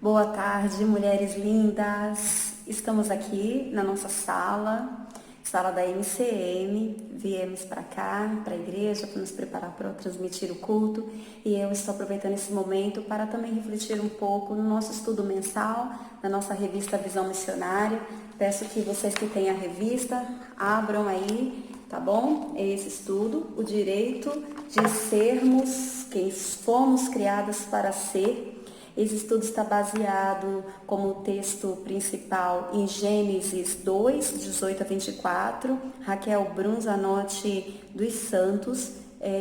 Boa tarde, mulheres lindas. Estamos aqui na nossa sala da MCM. Viemos para cá, para a igreja, para nos preparar para transmitir o culto. E eu estou aproveitando esse momento para também refletir um pouco no nosso estudo mensal, na nossa revista Visão Missionária. Peço que vocês que têm a revista, abram aí, tá bom? Esse estudo, o direito de sermos quem fomos criadas para ser. Esse estudo está baseado como texto principal em Gênesis 2, 18 a 24. Raquel Brunzanotti dos Santos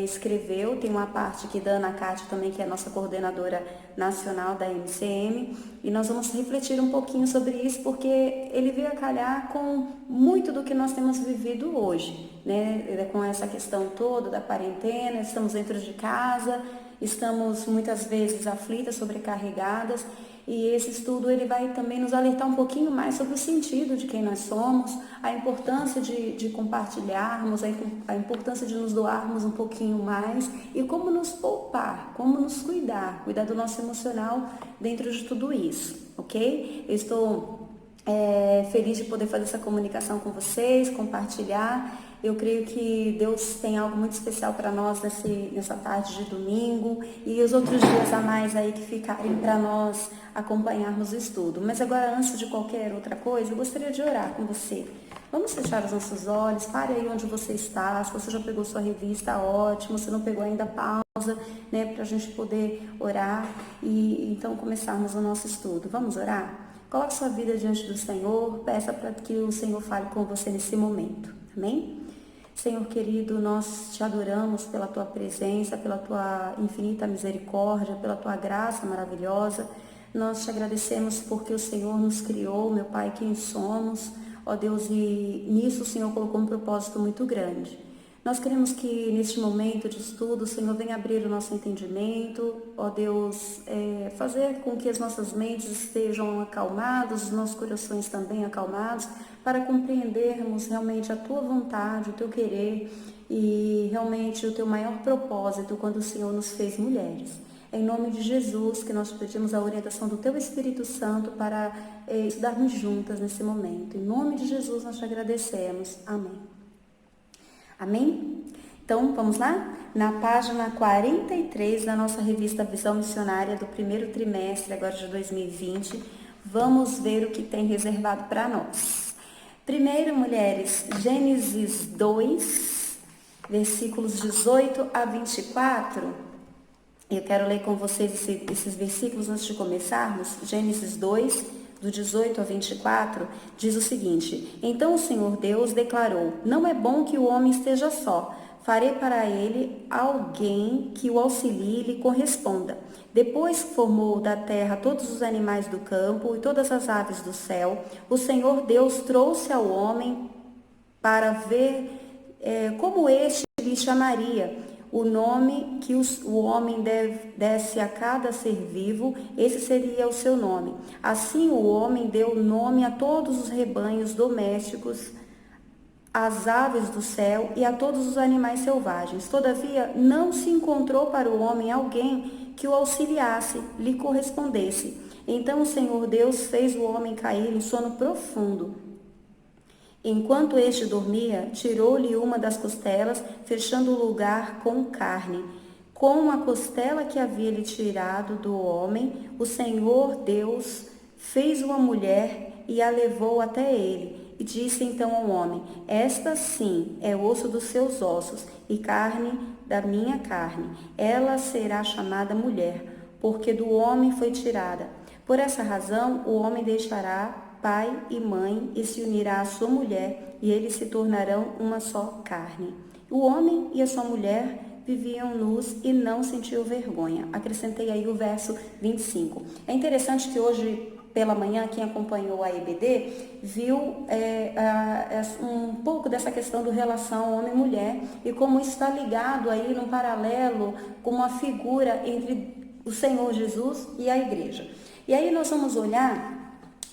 escreveu. Tem uma parte que Dana Cátia também, que é a nossa coordenadora nacional da MCM. E nós vamos refletir um pouquinho sobre isso, porque ele veio a calhar com muito do que nós temos vivido hoje, né? Com essa questão toda da quarentena, estamos dentro de casa, estamos muitas vezes aflitas, sobrecarregadas, e esse estudo ele vai também nos alertar um pouquinho mais sobre o sentido de quem nós somos, a importância de compartilharmos, a importância de nos doarmos um pouquinho mais e como nos poupar, como nos cuidar do nosso emocional dentro de tudo isso, ok? Eu estou feliz de poder fazer essa comunicação com vocês, compartilhar. Eu creio que Deus tem algo muito especial para nós nessa tarde de domingo e os outros dias a mais aí que ficarem para nós acompanharmos o estudo. Mas agora, antes de qualquer outra coisa, eu gostaria de orar com você. Vamos fechar os nossos olhos, pare aí onde você está. Se você já pegou sua revista, ótimo. Se não pegou ainda, pausa, né, para a gente poder orar e então começarmos o nosso estudo. Vamos orar? Coloque sua vida diante do Senhor, peça para que o Senhor fale com você nesse momento. Amém? Senhor querido, nós te adoramos pela tua presença, pela tua infinita misericórdia, pela tua graça maravilhosa. Nós te agradecemos porque o Senhor nos criou, meu Pai, quem somos, ó Deus, e nisso o Senhor colocou um propósito muito grande. Nós queremos que neste momento de estudo o Senhor venha abrir o nosso entendimento, ó Deus, fazer com que as nossas mentes estejam acalmadas, os nossos corações também acalmados, para compreendermos realmente a tua vontade, o teu querer e realmente o teu maior propósito quando o Senhor nos fez mulheres. É em nome de Jesus que nós pedimos a orientação do teu Espírito Santo para estudarmos juntas nesse momento. Em nome de Jesus nós te agradecemos. Amém. Amém? Então, vamos lá? Na página 43 da nossa revista Visão Missionária do primeiro trimestre, agora de 2020, vamos ver o que tem reservado para nós. Primeiro, mulheres, Gênesis 2, versículos 18 a 24. Eu quero ler com vocês esses versículos antes de começarmos. Gênesis 2, do 18 a 24, diz o seguinte: Então o Senhor Deus declarou: Não é bom que o homem esteja só. Farei para ele alguém que o auxilie e lhe corresponda. Depois formou da terra todos os animais do campo e todas as aves do céu. O Senhor Deus trouxe ao homem para ver como este lhe chamaria. O nome que o homem desse a cada ser vivo, esse seria o seu nome. Assim o homem deu nome a todos os rebanhos domésticos, às aves do céu e a todos os animais selvagens. Todavia, não se encontrou para o homem alguém que o auxiliasse, lhe correspondesse. Então o Senhor Deus fez o homem cair em sono profundo. Enquanto este dormia, tirou-lhe uma das costelas, fechando o lugar com carne. Com a costela que havia lhe tirado do homem, o Senhor Deus fez uma mulher e a levou até ele. E disse então ao homem: Esta sim é osso dos seus ossos e carne da minha carne. Ela será chamada mulher, porque do homem foi tirada. Por essa razão, o homem deixará pai e mãe e se unirá à sua mulher, e eles se tornarão uma só carne. O homem e a sua mulher viviam nus e não sentiam vergonha. Acrescentei aí o verso 25. É interessante que hoje pela manhã, quem acompanhou a EBD, viu um pouco dessa questão do relação homem e mulher e como isso está ligado aí num paralelo com uma figura entre o Senhor Jesus e a igreja. E aí nós vamos olhar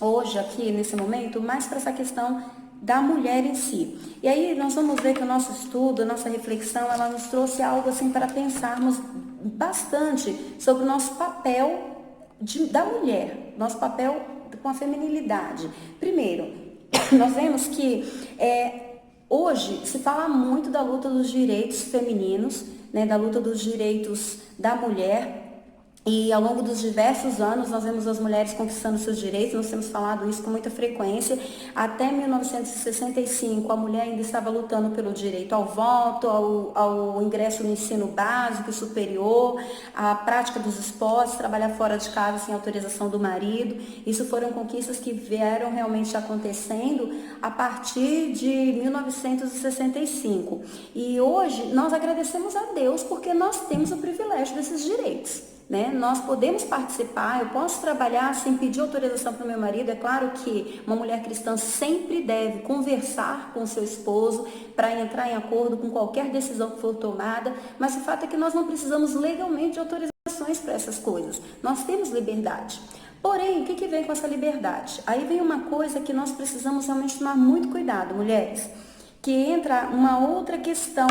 hoje aqui, nesse momento, mais para essa questão da mulher em si. E aí nós vamos ver que o nosso estudo, a nossa reflexão, ela nos trouxe algo assim para pensarmos bastante sobre o nosso papel da mulher, nosso papel com a feminilidade. Primeiro, nós vemos que hoje se fala muito da luta dos direitos femininos, né, da luta dos direitos da mulher. E ao longo dos diversos anos, nós vemos as mulheres conquistando seus direitos, nós temos falado isso com muita frequência. Até 1965, a mulher ainda estava lutando pelo direito ao voto, ao ingresso no ensino básico e superior, à prática dos esportes, trabalhar fora de casa sem autorização do marido. Isso foram conquistas que vieram realmente acontecendo a partir de 1965. E hoje, nós agradecemos a Deus porque nós temos o privilégio desses direitos. Né? Nós podemos participar, eu posso trabalhar sem pedir autorização para o meu marido. É claro que uma mulher cristã sempre deve conversar com o seu esposo para entrar em acordo com qualquer decisão que for tomada, mas o fato é que nós não precisamos legalmente de autorizações para essas coisas. Nós temos liberdade. Porém, o que vem com essa liberdade? Aí vem uma coisa que nós precisamos realmente tomar muito cuidado, mulheres, que entra uma outra questão.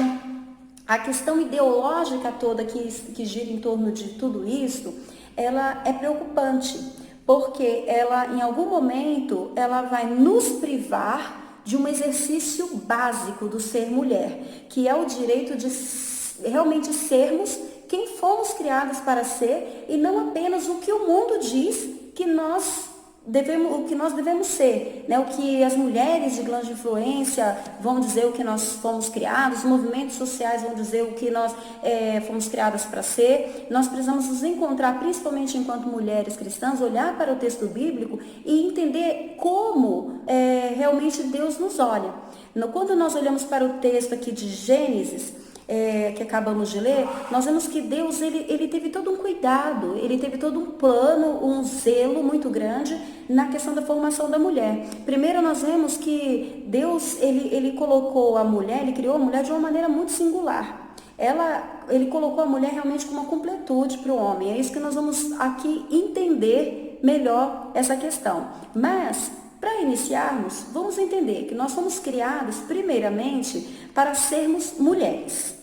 A questão ideológica toda que gira em torno de tudo isso, ela é preocupante, porque ela, em algum momento, ela vai nos privar de um exercício básico do ser mulher, que é o direito de realmente sermos quem fomos criadas para ser e não apenas o que o mundo diz que nós devemos ser, né? O que as mulheres de grande influência vão dizer o que nós fomos criados, os movimentos sociais vão dizer o que nós fomos criadas para ser. Nós precisamos nos encontrar, principalmente enquanto mulheres cristãs, olhar para o texto bíblico e entender como realmente Deus nos olha. Quando nós olhamos para o texto aqui de Gênesis, que acabamos de ler, nós vemos que Deus ele teve todo um cuidado, ele teve todo um plano, um zelo muito grande na questão da formação da mulher. Primeiro nós vemos que Deus ele colocou a mulher, ele criou a mulher de uma maneira muito singular. Ele colocou a mulher realmente com uma completude para o homem. É isso que nós vamos aqui entender melhor essa questão. Mas para iniciarmos, vamos entender que nós fomos criados primeiramente para sermos mulheres.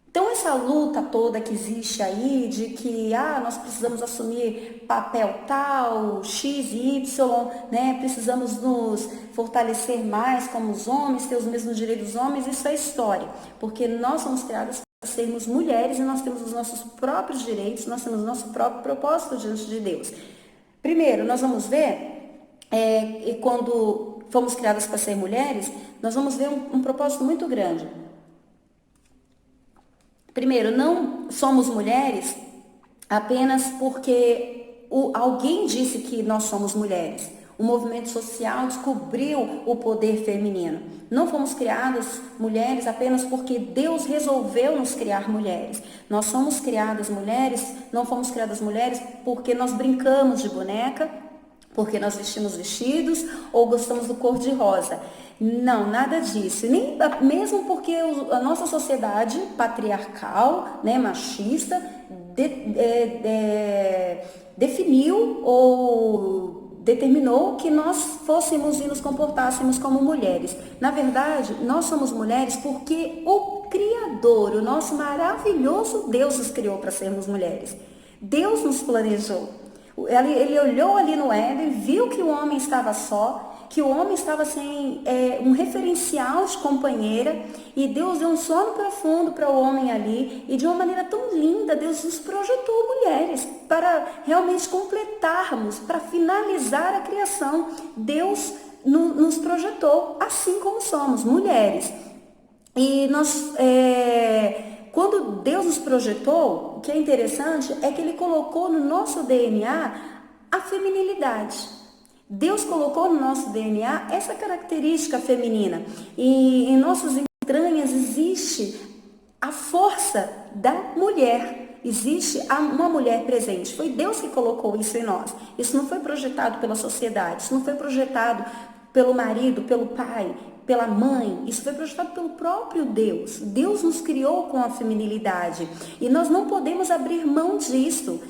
Então essa luta toda que existe aí de que nós precisamos assumir papel tal, X e Y, né? Precisamos nos fortalecer mais como os homens, ter os mesmos direitos dos homens, isso é história, porque nós somos criadas para sermos mulheres e nós temos os nossos próprios direitos, nós temos o nosso próprio propósito diante de Deus. Primeiro, nós vamos ver e quando fomos criadas para ser mulheres, nós vamos ver um propósito muito grande. Primeiro, não somos mulheres apenas porque alguém disse que nós somos mulheres. O movimento social descobriu o poder feminino. Não fomos criadas mulheres apenas porque Deus resolveu nos criar mulheres. Nós somos criadas mulheres, não fomos criadas mulheres porque nós brincamos de boneca, porque nós vestimos vestidos ou gostamos do cor-de-rosa. Não, nada disso. Nem, mesmo porque a nossa sociedade patriarcal, né, machista, definiu ou determinou que nós fôssemos e nos comportássemos como mulheres. Na verdade, nós somos mulheres porque o Criador, o nosso maravilhoso Deus nos criou para sermos mulheres. Deus nos planejou. Ele olhou ali no Éden, viu que o homem estava só, que o homem estava sem um referencial de companheira, e Deus deu um sono profundo para o homem ali, e de uma maneira tão linda, Deus nos projetou mulheres para realmente completarmos, para finalizar a criação. Deus nos projetou assim como somos, mulheres. E nós... Quando Deus nos projetou, o que é interessante é que Ele colocou no nosso DNA a feminilidade. Deus colocou no nosso DNA essa característica feminina. E em nossas entranhas existe a força da mulher. Existe uma mulher presente. Foi Deus que colocou isso em nós. Isso não foi projetado pela sociedade, isso não foi projetado pelo marido, pelo pai, pela mãe. Isso foi projetado pelo próprio Deus. Deus nos criou com a feminilidade e nós não podemos abrir mão disso.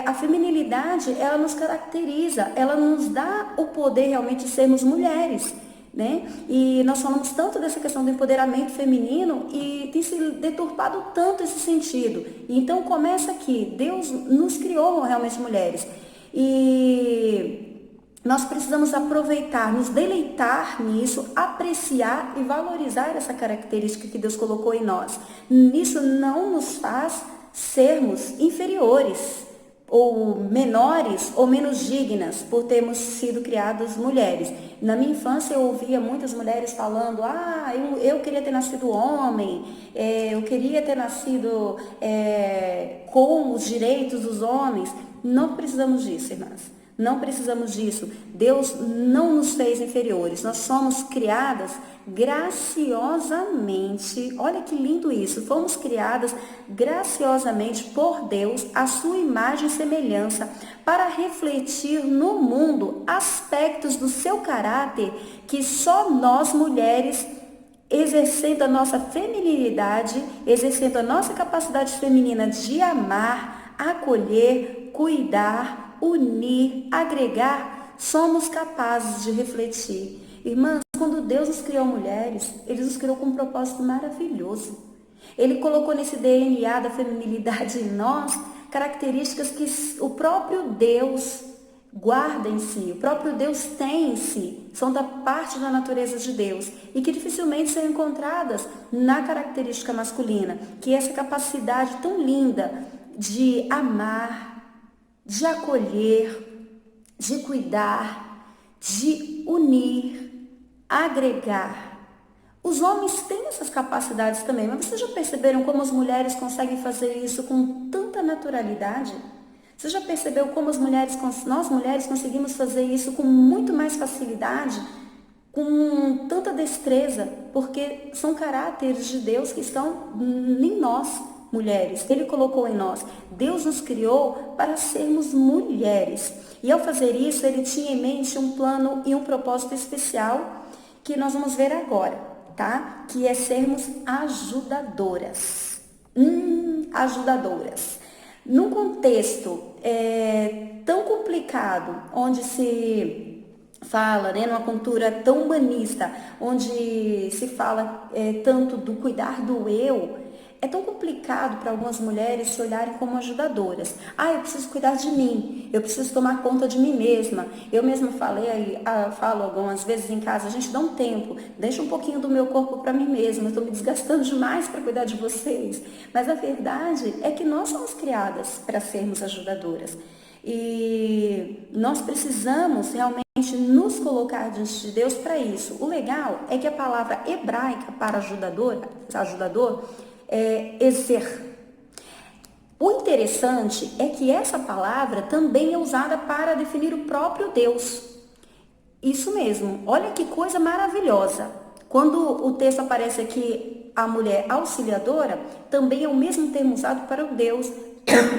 A feminilidade, ela nos caracteriza, ela nos dá o poder realmente de sermos mulheres. né? E nós falamos tanto dessa questão do empoderamento feminino e tem se deturpado tanto esse sentido. Então começa aqui, Deus nos criou realmente mulheres. E nós precisamos aproveitar, nos deleitar nisso, apreciar e valorizar essa característica que Deus colocou em nós. Isso não nos faz sermos inferiores, ou menores ou menos dignas por termos sido criadas mulheres. Na minha infância eu ouvia muitas mulheres falando, eu queria ter nascido homem, eu queria ter nascido com os direitos dos homens. Não precisamos disso, irmãs. Não precisamos disso. Deus não nos fez inferiores. Nós somos criadas graciosamente. Olha que lindo isso. Fomos criadas graciosamente por Deus, à sua imagem e semelhança, para refletir no mundo aspectos do seu caráter que só nós mulheres, exercendo a nossa feminilidade, exercendo a nossa capacidade feminina de amar, acolher, cuidar, unir, agregar, somos capazes de refletir. Irmãs, quando Deus nos criou mulheres, Ele nos criou com um propósito maravilhoso. Ele colocou nesse DNA da feminilidade em nós características que o próprio Deus guarda em si, o próprio Deus tem em si, são da parte da natureza de Deus e que dificilmente são encontradas na característica masculina, que é essa capacidade tão linda de amar, de acolher, de cuidar, de unir, agregar. Os homens têm essas capacidades também, mas vocês já perceberam como as mulheres conseguem fazer isso com tanta naturalidade? Você já percebeu como nós mulheres conseguimos fazer isso com muito mais facilidade, com tanta destreza, porque são caráteres de Deus que estão em nós, mulheres. Ele colocou em nós. Deus nos criou para sermos mulheres. E ao fazer isso, Ele tinha em mente um plano e um propósito especial que nós vamos ver agora, tá? Que é sermos ajudadoras. Ajudadoras. Num contexto tão complicado, onde se fala, né, numa cultura tão humanista, onde se fala tanto do cuidar do eu, é tão complicado para algumas mulheres se olharem como ajudadoras. Eu preciso cuidar de mim, eu preciso tomar conta de mim mesma. Eu mesma falo algumas vezes em casa, gente, dá um tempo, deixa um pouquinho do meu corpo para mim mesma, eu estou me desgastando demais para cuidar de vocês. Mas a verdade é que nós somos criadas para sermos ajudadoras. E nós precisamos realmente nos colocar diante de Deus para isso. O legal é que a palavra hebraica para ajudador, é ezer. O interessante é que essa palavra também é usada para definir o próprio Deus. Isso mesmo, olha que coisa maravilhosa. Quando o texto aparece aqui, a mulher auxiliadora, também é o mesmo termo usado para o Deus.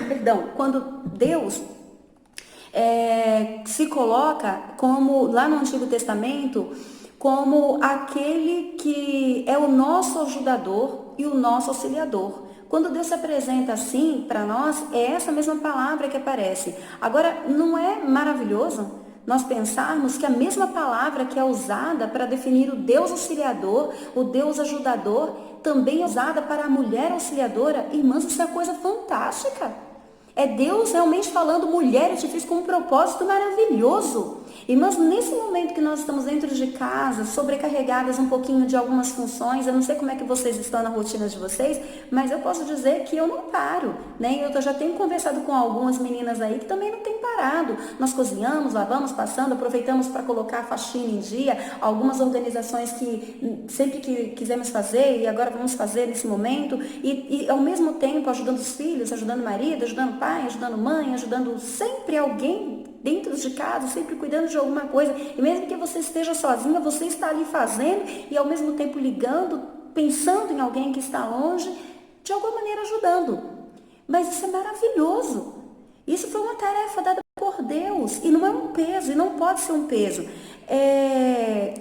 Perdão, quando Deus se coloca como, lá no Antigo Testamento, como aquele que é o nosso ajudador e o nosso auxiliador. Quando Deus se apresenta assim para nós, é essa mesma palavra que aparece. Agora, não é maravilhoso nós pensarmos que a mesma palavra que é usada para definir o Deus auxiliador, o Deus ajudador, também é usada para a mulher auxiliadora? Irmãs, isso é coisa fantástica. É Deus realmente falando, mulher, eu te fiz com um propósito maravilhoso. Irmãs, nesse momento que nós estamos dentro de casa, sobrecarregadas um pouquinho de algumas funções, eu não sei como é que vocês estão na rotina de vocês, mas eu posso dizer que eu não paro, né? Eu já tenho conversado com algumas meninas aí que também não têm parado. Nós cozinhamos, lavamos, passando, aproveitamos para colocar a faxina em dia, algumas organizações que sempre que quisemos fazer e agora vamos fazer nesse momento, e ao mesmo tempo ajudando os filhos, ajudando o marido, ajudando o pai, ajudando mãe, ajudando sempre alguém dentro de casa, sempre cuidando de alguma coisa. E mesmo que você esteja sozinha, você está ali fazendo e ao mesmo tempo ligando, pensando em alguém que está longe, de alguma maneira ajudando. Mas isso é maravilhoso. Isso foi uma tarefa dada por Deus e não é um peso, e não pode ser um peso.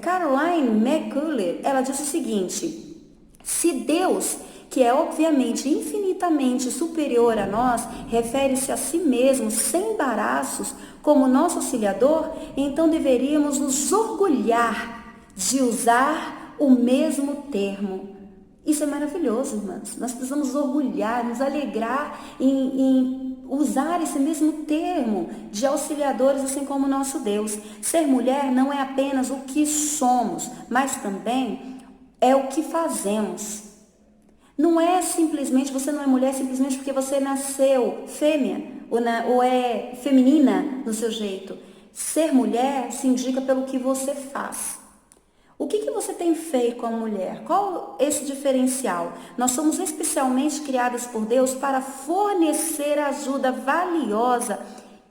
Caroline McCullers, ela disse o seguinte: se Deus, que é obviamente infinitamente superior a nós, refere-se a si mesmo sem embaraços como nosso auxiliador, então deveríamos nos orgulhar de usar o mesmo termo. Isso é maravilhoso, irmãs. Nós precisamos orgulhar, nos alegrar em usar esse mesmo termo de auxiliadores, assim como o nosso Deus. Ser mulher não é apenas o que somos, mas também é o que fazemos. Não é simplesmente, você não é mulher simplesmente porque você nasceu fêmea ou é feminina no seu jeito. Ser mulher se indica pelo que você faz. O que você tem feito como mulher? Qual esse diferencial? Nós somos especialmente criadas por Deus para fornecer ajuda valiosa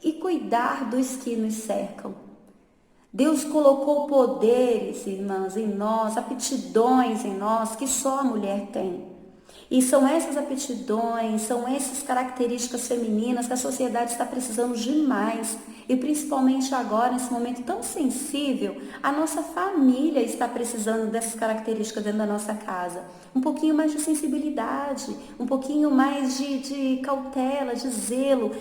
e cuidar dos que nos cercam. Deus colocou poderes, irmãs, em nós, aptidões em nós que só a mulher tem. E são essas aptidões, são essas características femininas que a sociedade está precisando demais. E principalmente agora, nesse momento tão sensível, a nossa família está precisando dessas características dentro da nossa casa. Um pouquinho mais de sensibilidade, um pouquinho mais de cautela, de zelo,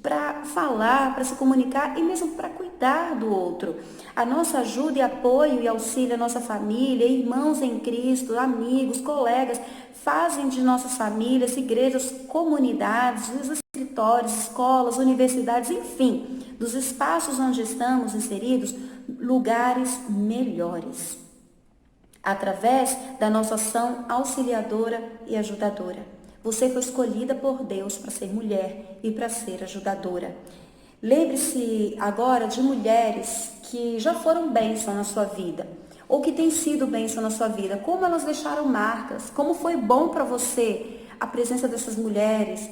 para falar, para se comunicar e mesmo para cuidar do outro. A nossa ajuda e apoio e auxílio à nossa família, irmãos em Cristo, amigos, colegas, fazem de nossas famílias, igrejas, comunidades, os escritórios, escolas, universidades, enfim, dos espaços onde estamos inseridos, lugares melhores, através da nossa ação auxiliadora e ajudadora. Você foi escolhida por Deus para ser mulher e para ser ajudadora. Lembre-se agora de mulheres que já foram bênção na sua vida, ou que têm sido bênção na sua vida, como elas deixaram marcas, como foi bom para você a presença dessas mulheres,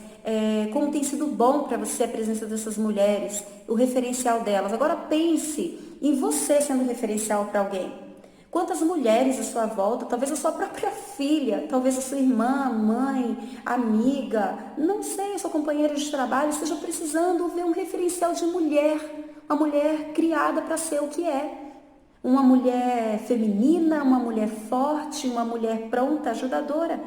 como tem sido bom para você a presença dessas mulheres, o referencial delas. Agora pense em você sendo referencial para alguém. Quantas mulheres à sua volta, talvez a sua própria filha, talvez a sua irmã, mãe, amiga, não sei, a sua companheira de trabalho, esteja precisando ver um referencial de mulher, uma mulher criada para ser o que é. Uma mulher feminina, uma mulher forte, uma mulher pronta, ajudadora.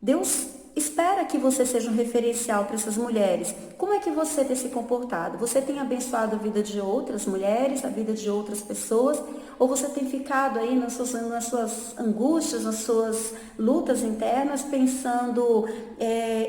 Deus espera que você seja um referencial para essas mulheres. Como é que você tem se comportado? Você tem abençoado a vida de outras mulheres, a vida de outras pessoas? Ou você tem ficado aí nas suas angústias, nas suas lutas internas, pensando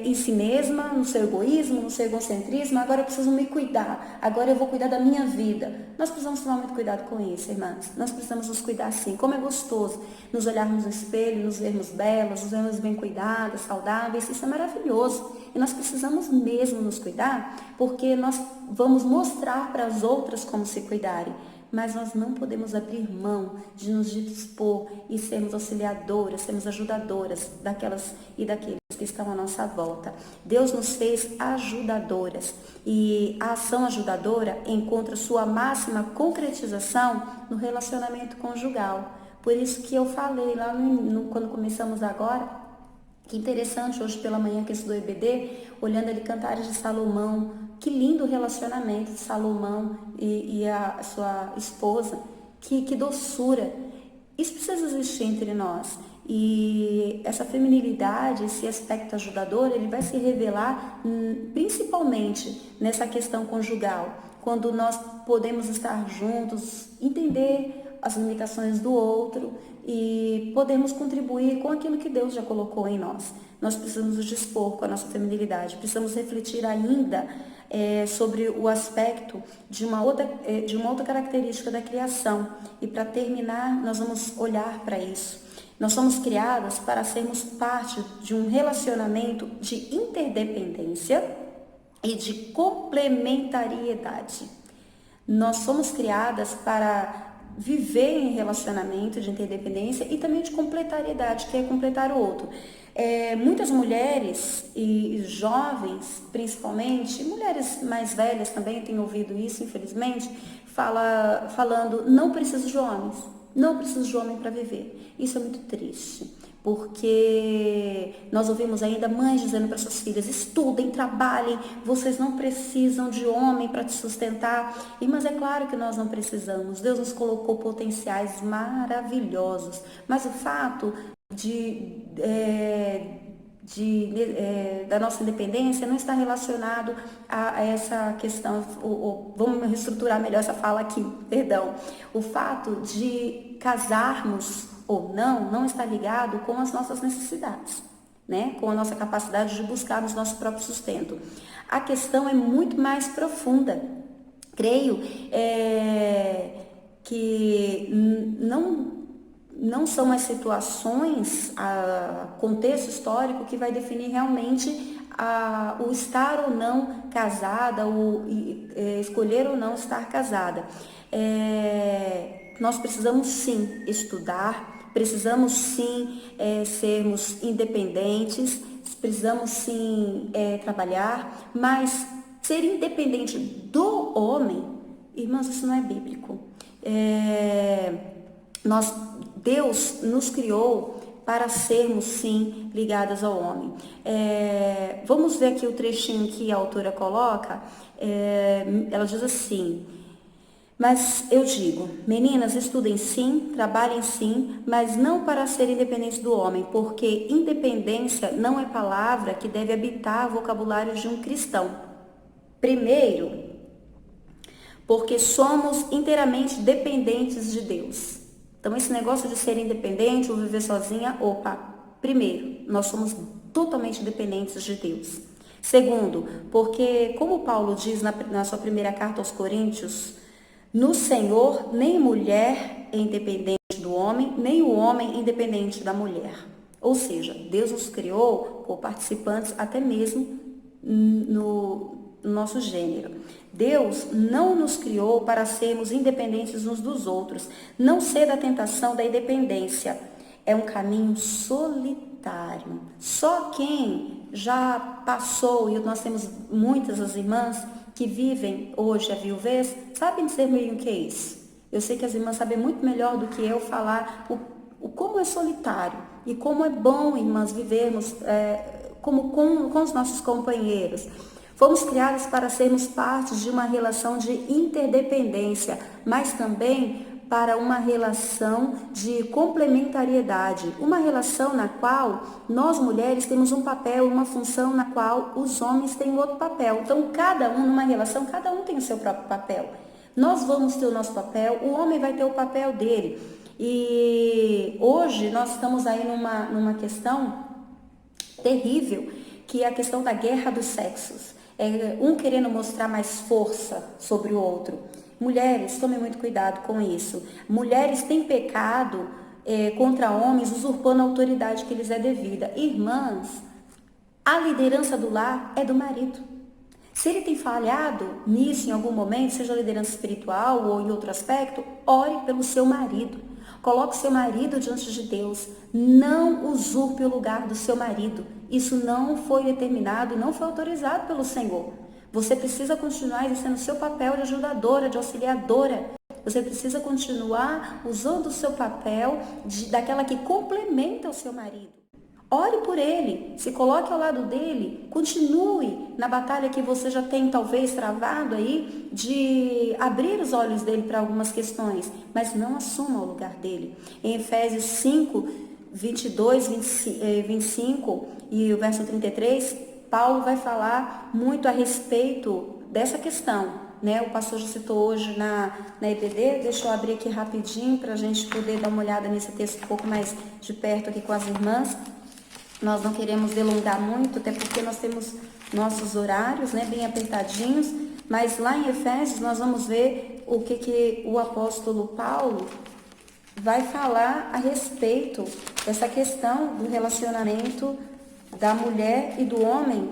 em si mesma, no seu egoísmo, no seu egocentrismo? Agora eu preciso me cuidar, agora eu vou cuidar da minha vida. Nós precisamos tomar muito cuidado com isso, irmãs. Nós precisamos nos cuidar sim. Como é gostoso nos olharmos no espelho, nos vermos belas, nos vermos bem cuidadas, saudáveis. Isso é maravilhoso. E nós precisamos mesmo nos cuidar, porque nós vamos mostrar para as outras como se cuidarem. Mas nós não podemos abrir mão de nos dispor e sermos auxiliadoras, sermos ajudadoras daquelas e daqueles que estão à nossa volta. Deus nos fez ajudadoras e a ação ajudadora encontra sua máxima concretização no relacionamento conjugal. Por isso que eu falei lá quando começamos agora, que interessante, hoje pela manhã que eu estudou EBD, olhando ali Cantares de Salomão, que lindo relacionamento de Salomão e a sua esposa, que doçura. Isso precisa existir entre nós. E essa feminilidade, esse aspecto ajudador, ele vai se revelar principalmente nessa questão conjugal, quando nós podemos estar juntos, entender as limitações do outro e podemos contribuir com aquilo que Deus já colocou em nós. Nós precisamos nos dispor com a nossa feminilidade, precisamos refletir ainda sobre o aspecto de uma outra característica da criação. E para terminar, nós vamos olhar para isso. Nós somos criadas para sermos parte de um relacionamento de interdependência e de complementariedade. Nós somos criadas para viver em relacionamento de interdependência e também de completariedade, que é completar o outro. Muitas mulheres e jovens, principalmente, mulheres mais velhas também, têm ouvido isso, infelizmente, falando, não preciso de homens, não preciso de homem para viver. Isso é muito triste, porque nós ouvimos ainda mães dizendo para suas filhas, estudem, trabalhem, vocês não precisam de homem para te sustentar. Mas é claro que nós não precisamos. Deus nos colocou potenciais maravilhosos, mas o fato de da nossa independência não está relacionado a essa questão, vamos reestruturar melhor essa fala aqui, perdão. O fato de casarmos ou não está ligado com as nossas necessidades, né? Com a nossa capacidade de buscarmos nosso próprio sustento. A questão é muito mais profunda. Creio que não são as situações, contexto histórico que vai definir realmente o estar ou não casada, escolher ou não estar casada. Nós precisamos sim estudar, precisamos sim sermos independentes, precisamos sim trabalhar, mas ser independente do homem, irmãos, isso não é bíblico. Deus nos criou para sermos sim ligadas ao homem. Vamos ver aqui o trechinho que a autora coloca. Ela diz assim: mas eu digo, meninas, estudem sim, trabalhem sim, mas não para ser independentes do homem, porque independência não é palavra que deve habitar o vocabulário de um cristão. Primeiro, porque somos inteiramente dependentes de Deus. Então, esse negócio de ser independente ou viver sozinha, primeiro, nós somos totalmente dependentes de Deus. Segundo, porque, como Paulo diz na sua primeira carta aos Coríntios, no Senhor, nem mulher é independente do homem, nem o homem é independente da mulher. Ou seja, Deus nos criou como participantes até mesmo no nosso gênero. Deus não nos criou para sermos independentes uns dos outros. Não ceda à tentação da independência. É um caminho solitário. Só quem já passou, e nós temos muitas as irmãs que vivem hoje a viuvez, sabem dizer meio o que é isso. Eu sei que as irmãs sabem muito melhor do que eu falar como é solitário e como é bom, irmãs, vivermos com os nossos companheiros. Fomos criadas para sermos parte de uma relação de interdependência, mas também para uma relação de complementariedade, uma relação na qual nós mulheres temos um papel, uma função na qual os homens têm outro papel. Então, cada um numa relação, cada um tem o seu próprio papel. Nós vamos ter o nosso papel, o homem vai ter o papel dele. E hoje nós estamos aí numa questão terrível, que é a questão da guerra dos sexos. Um querendo mostrar mais força sobre o outro. Mulheres, tomem muito cuidado com isso. Mulheres têm pecado contra homens, usurpando a autoridade que lhes é devida. Irmãs, a liderança do lar é do marido. Se ele tem falhado nisso em algum momento, seja liderança espiritual ou em outro aspecto, ore pelo seu marido. Coloque seu marido diante de Deus. Não usurpe o lugar do seu marido. Isso não foi determinado e não foi autorizado pelo Senhor. Você precisa continuar exercendo o seu papel de ajudadora, de auxiliadora. Você precisa continuar usando o seu papel daquela que complementa o seu marido. Ore por ele, se coloque ao lado dele, continue na batalha que você já tem talvez travado aí, de abrir os olhos dele para algumas questões, mas não assuma o lugar dele. Em Efésios 5, 22, 25 e o verso 33, Paulo vai falar muito a respeito dessa questão, né? O pastor já citou hoje na EBD, deixa eu abrir aqui rapidinho para a gente poder dar uma olhada nesse texto um pouco mais de perto aqui com as irmãs. Nós não queremos delongar muito, até porque nós temos nossos horários, né, bem apertadinhos, mas lá em Efésios nós vamos ver o que o apóstolo Paulo vai falar a respeito dessa questão do relacionamento da mulher e do homem,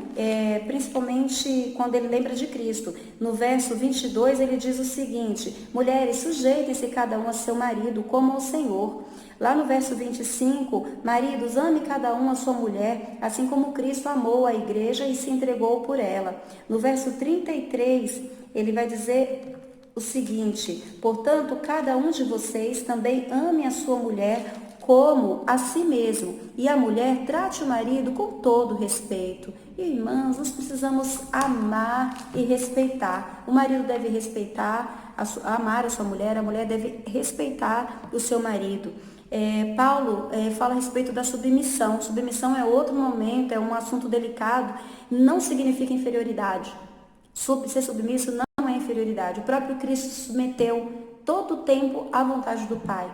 principalmente quando ele lembra de Cristo. No verso 22 ele diz o seguinte: mulheres, sujeitem-se cada um a seu marido como ao Senhor. Lá no verso 25, maridos, ame cada um a sua mulher, assim como Cristo amou a igreja e se entregou por ela. No verso 33, ele vai dizer o seguinte: portanto, cada um de vocês também ame a sua mulher como a si mesmo, e a mulher trate o marido com todo respeito. Irmãs, nós precisamos amar e respeitar. O marido deve respeitar, amar a sua mulher, a mulher deve respeitar o seu marido. Paulo fala a respeito da submissão. Submissão é outro momento, é um assunto delicado, não significa inferioridade. Ser submisso não é inferioridade. O próprio Cristo se submeteu todo o tempo à vontade do Pai.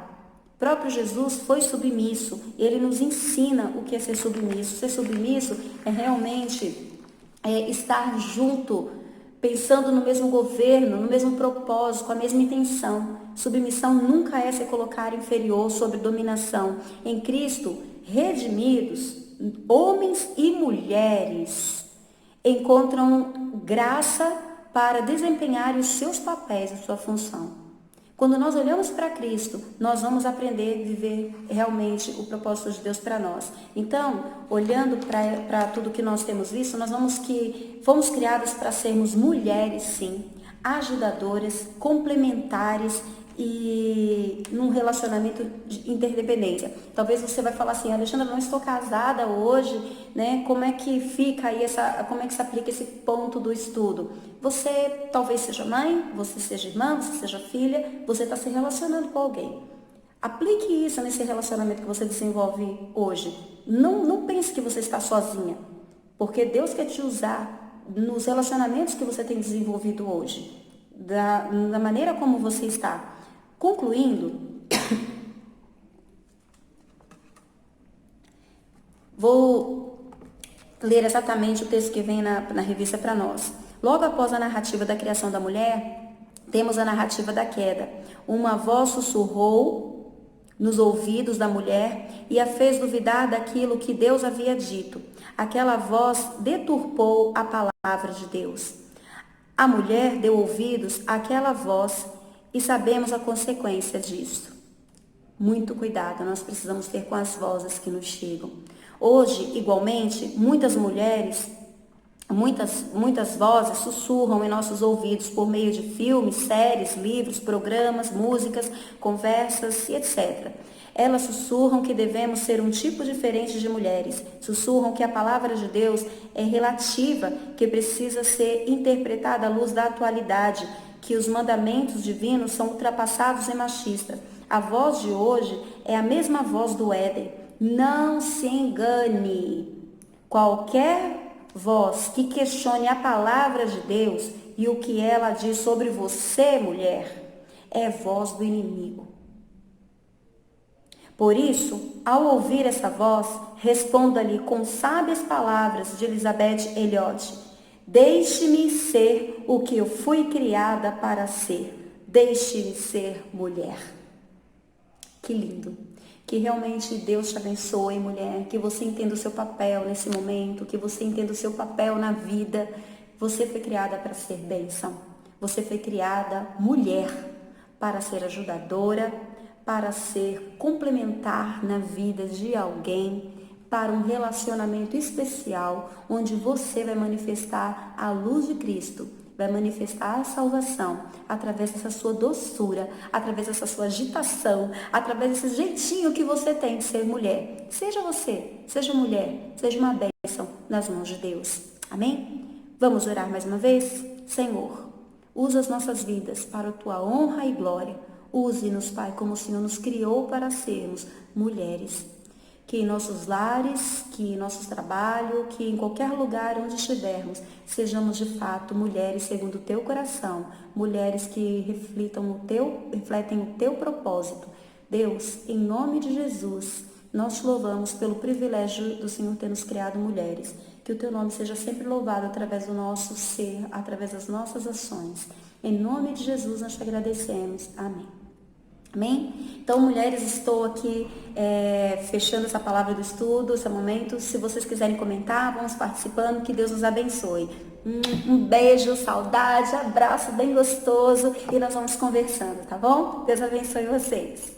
O próprio Jesus foi submisso. Ele nos ensina o que é ser submisso. Ser submisso é realmente estar junto, pensando no mesmo governo, no mesmo propósito, com a mesma intenção. Submissão nunca é se colocar inferior sobre dominação. Em Cristo, redimidos, homens e mulheres encontram graça para desempenhar os seus papéis, a sua função. Quando nós olhamos para Cristo, nós vamos aprender a viver realmente o propósito de Deus para nós. Então, olhando para tudo que nós temos visto, nós fomos criadas para sermos mulheres, sim, ajudadoras, complementares e num relacionamento de interdependência. Talvez você vai falar assim: Alexandra, não estou casada hoje, né? Como é que fica aí como é que se aplica esse ponto do estudo? Você talvez seja mãe, você seja irmã, você seja filha, você está se relacionando com alguém. Aplique isso nesse relacionamento que você desenvolve hoje. Não pense que você está sozinha, porque Deus quer te usar nos relacionamentos que você tem desenvolvido hoje, da maneira como você está. Concluindo, vou ler exatamente o texto que vem na revista para nós. Logo após a narrativa da criação da mulher, temos a narrativa da queda. Uma voz sussurrou nos ouvidos da mulher e a fez duvidar daquilo que Deus havia dito. Aquela voz deturpou a palavra de Deus. A mulher deu ouvidos àquela voz e sabemos a consequência disso. Muito cuidado nós precisamos ter com as vozes que nos chegam. Hoje, igualmente, muitas mulheres, muitas vozes sussurram em nossos ouvidos por meio de filmes, séries, livros, programas, músicas, conversas e etc. Elas sussurram que devemos ser um tipo diferente de mulheres. Sussurram que a palavra de Deus é relativa, que precisa ser interpretada à luz da atualidade, que os mandamentos divinos são ultrapassados e machistas. A voz de hoje é a mesma voz do Éden. Não se engane. Qualquer voz que questione a palavra de Deus e o que ela diz sobre você, mulher, é voz do inimigo. Por isso, ao ouvir essa voz, responda-lhe com sábias palavras de Elizabeth Elliot. Deixe-me ser o que eu fui criada para ser. Deixe-me ser mulher. Que lindo. Que realmente Deus te abençoe, mulher. Que você entenda o seu papel nesse momento. Que você entenda o seu papel na vida. Você foi criada para ser bênção. Você foi criada mulher para ser ajudadora, para ser complementar na vida de alguém, para um relacionamento especial, onde você vai manifestar a luz de Cristo, vai manifestar a salvação através dessa sua doçura, através dessa sua agitação, através desse jeitinho que você tem de ser mulher. Seja você, seja mulher, seja uma bênção nas mãos de Deus. Amém? Vamos orar mais uma vez? Senhor, usa as nossas vidas para a tua honra e glória. Use-nos, Pai, como o Senhor nos criou para sermos mulheres. Que em nossos lares, que em nossos trabalhos, que em qualquer lugar onde estivermos, sejamos de fato mulheres segundo o teu coração, mulheres que refletem o teu propósito. Deus, em nome de Jesus, nós te louvamos pelo privilégio do Senhor ter nos criado mulheres. Que o teu nome seja sempre louvado através do nosso ser, através das nossas ações. Em nome de Jesus nós te agradecemos. Amém. Amém? Então, mulheres, estou aqui fechando essa palavra do estudo, esse momento. Se vocês quiserem comentar, vamos participando, que Deus nos abençoe. Um beijo, saudade, abraço bem gostoso e nós vamos conversando, tá bom? Deus abençoe vocês.